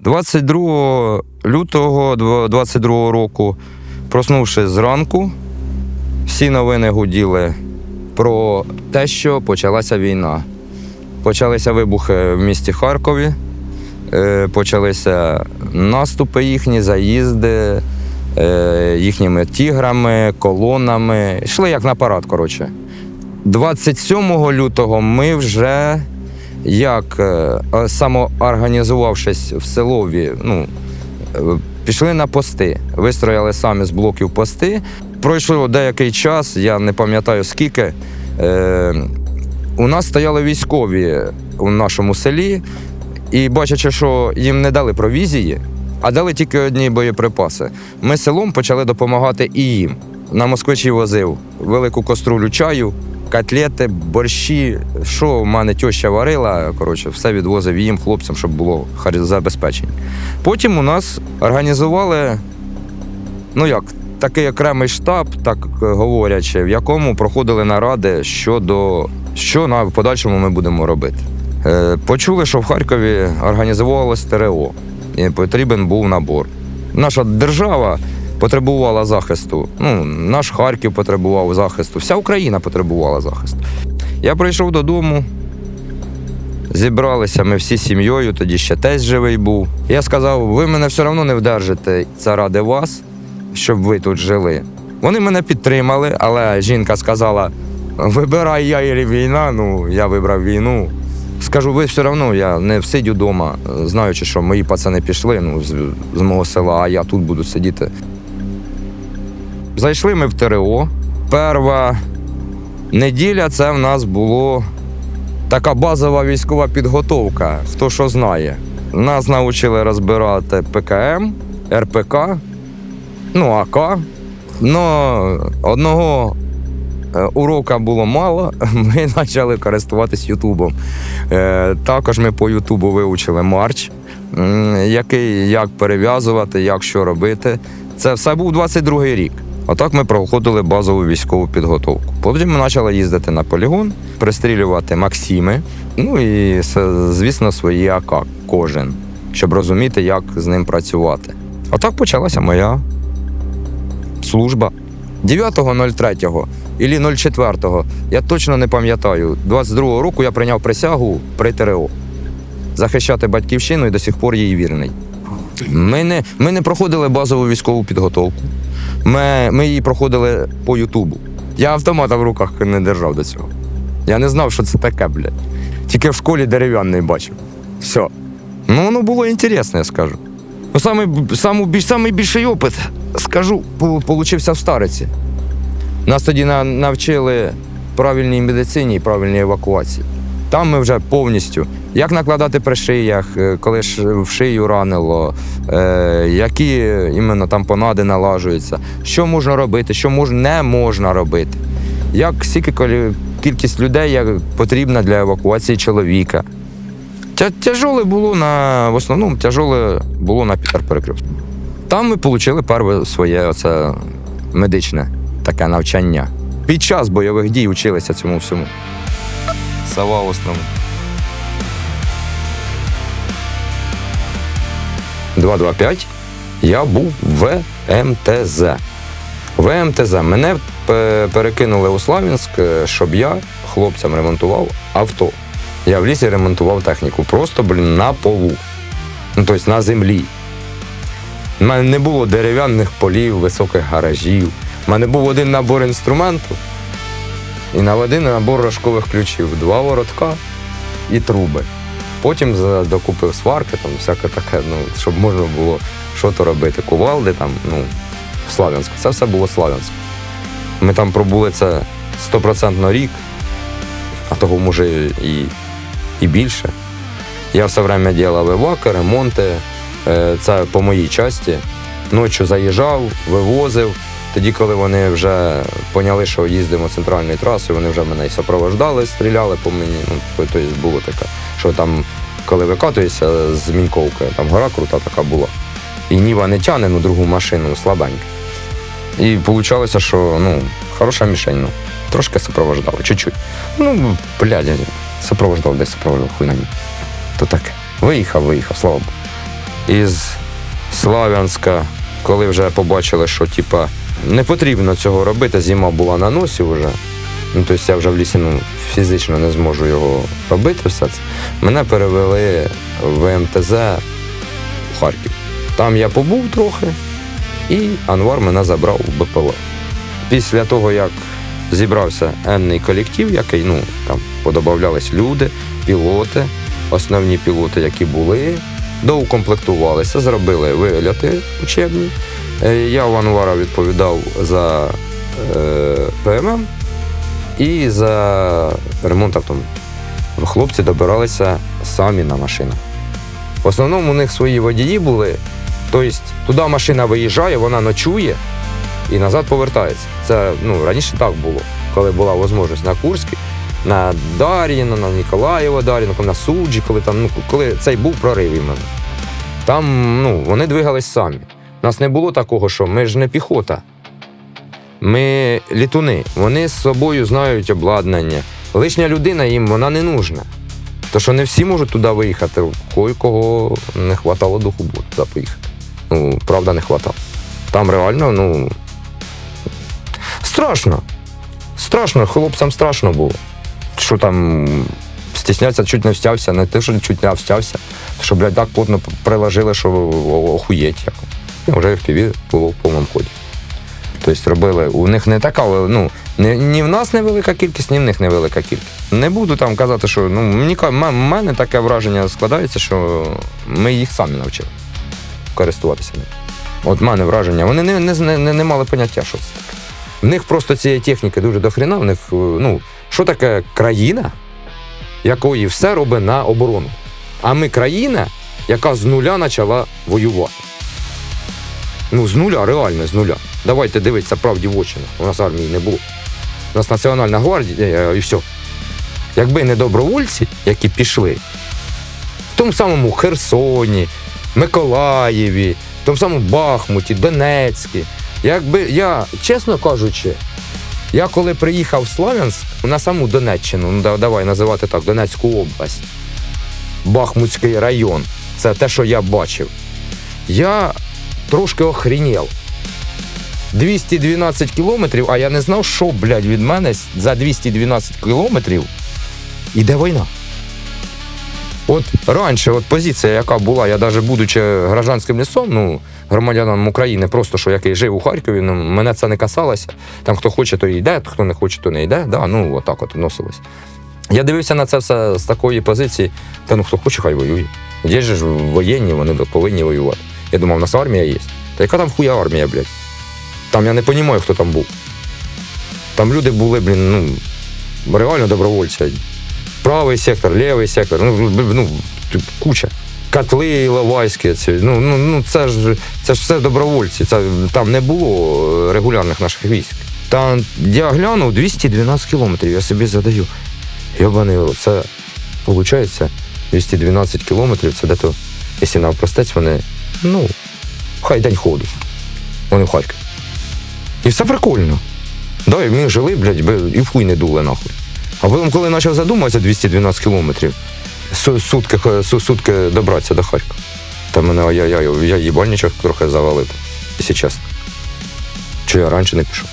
22 лютого 22 року, проснувшись зранку, всі новини гуділи про те, що почалася війна. Почалися вибухи в місті Харкові, почалися наступи їхні, заїзди їхніми тіграми, колонами. Йшли як на парад, коротше. 27 лютого ми вже, як самоорганізувавшись в селові, пішли на пости. Вистроїли самі з блоків пости. Пройшло деякий час, я не пам'ятаю скільки. У нас стояли військові у нашому селі, і бачачи, що їм не дали провізії, а дали тільки одні боєприпаси, ми селом почали допомагати і їм. На москвичі возив велику каструлю чаю, котлети, борщі, що в мене тьоща варила, коротше, все відвозив їм, хлопцям, щоб було забезпечення. Потім у нас організували, такий окремий штаб, так говорячи, в якому проходили наради щодо, що на подальшому ми будемо робити. Почули, що в Харкові організувалось ТРО, і потрібен був набор. Наша держава потребувала захисту, наш Харків потребував захисту, вся Україна потребувала захисту. Я прийшов додому, зібралися ми всі сім'єю, тоді ще тесть живий був. Я сказав, ви мене все одно не вдержите, це ради вас, щоб ви тут жили. Вони мене підтримали, але жінка сказала, вибирай я і війна, я вибрав війну. Скажу, ви все одно, я не всидю вдома, знаючи, що мої пацани пішли з мого села, а я тут буду сидіти. Зайшли ми в ТРО. Перша неділя це в нас була така базова військова підготовка, хто що знає. Нас навчили розбирати ПКМ, РПК, АК. Одного урока було мало, ми почали користуватись Ютубом. Також ми по Ютубу вивчили марч, як перев'язувати, як що робити. Це все був 22-й рік. Отак ми проходили базову військову підготовку. Потім ми почали їздити на полігон, пристрілювати Максими, і, звісно, свої АК кожен, щоб розуміти, як з ним працювати. Отак почалася моя служба. 9.03 або 04, я точно не пам'ятаю, 22-го року я прийняв присягу при ТРО. Захищати батьківщину і до сих пор їй вірний. Ми не проходили базову військову підготовку. Ми її проходили по Ютубу. Я автомата в руках не держав до цього. Я не знав, що це таке, блядь. Тільки в школі дерев'яний бачив. Все. Воно було інтересно, я скажу. Самий більший опит, скажу, получився в Стариці. Нас тоді навчили правильній медицині і правильній евакуації. Там ми вже повністю, як накладати при шиях, коли в шию ранило, які іменно тампонади налажуються, що можна робити, що не можна робити, кількість людей як потрібна для евакуації чоловіка. Тяжоле було в основному було на Пітер-Перекрестку. Там ми отримали перше своє медичне таке навчання. Під час бойових дій вчилися цьому всьому. Сова острова. 225 я був в МТЗ. В МТЗ мене перекинули у Слов'янськ, щоб я хлопцям ремонтував авто. Я в лісі ремонтував техніку, просто, на полу, тобто на землі. У мене не було дерев'яних полів, високих гаражів. У мене був один набор інструменту і один набор рожкових ключів, 2 воротка і труби. Потім докупив сварки, всяке таке, щоб можна було щось робити. Кувалди в Слов'янську. Це все було Слов'янськ. Ми там пробули це 100% рік, а того, може, і більше. Я все время робив еваки, ремонти, це по моїй часті. Ночі заїжджав, вивозив. Тоді, коли вони вже поняли, що їздимо центральною трасою, вони вже мене і супроводжали, стріляли по мені. Тобто було таке, що там, коли викатуєшся з Міньковки, там гора крута така була. І Ніва не тягне, другу машину, слабенька. І вийшло, що, хороша мішень, трошки супроводжали, чуть-чуть. Супроводжав, хуй на ній. То таке. Виїхав, слава Богу. із Слав'янська, коли вже побачили, що типа не потрібно цього робити, зима була на носі вже. Ну, тобто я вже в лісі фізично не зможу його робити все це. Мене перевели в МТЗ у Харків. Там я побув трохи, і Анвар мене забрав у БПЛА. Після того, як зібрався енний колектив, який, там подобавлялись люди, пілоти, основні пілоти, які були, доукомплектувалися, зробили вильоти учебні. Я в Анвара відповідав за ПММ і за ремонт автомобіля. Хлопці добиралися самі на машинах. В основному у них свої водії були, тобто туди машина виїжджає, вона ночує і назад повертається. Це раніше так було, коли була можливість на Курській, на Дар'їно, на Ніколаєво Дар'їно, на Суджі, коли цей був прорив іменно. Там вони двигались самі. У нас не було такого, що ми ж не піхота. Ми літуни. Вони з собою знають обладнання. Лишня людина їм вона не нужна. То що не всі можуть туди виїхати. Кого не вистачало духу було туди поїхати. Правда, не вистачало. Там реально, страшно. Страшно, хлопцям страшно було. Що там стіснятися, чуть не встявся, не те, що чуть не встявся, що, так плотно приложили, що охуєть. Вже FPV було в повному ході. Тобто робили, у них не така, ні в нас невелика кількість, ні в них невелика кількість. Не буду там казати, що, в мене таке враження складається, що ми їх самі навчили користуватися ним. От в мене враження, вони не мали поняття, що це таке. В них просто цієї техніки дуже дохріна, в них, що таке країна, якої все робить на оборону. А ми країна, яка з нуля почала воювати. З нуля, реально з нуля. Давайте дивитися правді в очі. У нас армії не було. У нас Національна гвардія і все. Якби не добровольці, які пішли, в тому самому Херсоні, Миколаєві, в тому самому Бахмуті, Донецькі. Якби я, чесно кажучи, я коли приїхав в Слав'янськ, на саму Донеччину, давай називати так, Донецьку область, Бахмутський район, це те, що я бачив, я трошки охренів. 212 кілометрів, а я не знав, що, від мене за 212 кілометрів іде війна. От раніше, позиція, яка була, я навіть будучи гражданським лісом, громадянином України, просто що який жив у Харкові, мене це не касалося. Там хто хоче, то йде, хто не хоче, то не йде. Отак носилось. Я дивився на це все з такої позиції, хто хоче, хай воює. Є ж воєнні, вони повинні воювати. Я думав, у нас армія є. Та яка там хуя армія, блядь? Там я не розумію, хто там був. Там люди були, реально добровольці. Правий сектор, лівий сектор, куча. Котли іловайські, це ж все добровольці. Там не було регулярних наших військ. Там я глянув 212 кілометрів, я собі задаю. Йобаний рот, це виходить 212 кілометрів, це де-то, якщо навпростець, вони, хай день ходу. Вони в Харкові. І все прикольно. Да, і ми жили, блядь, і в хуй не дули, нахуй. А потім, коли почав задумуватися 212 кілометрів, сутки добратися до Харкова. Та мене я їбальничок трохи завалив, якщо чесно. Чи я раніше не пішов.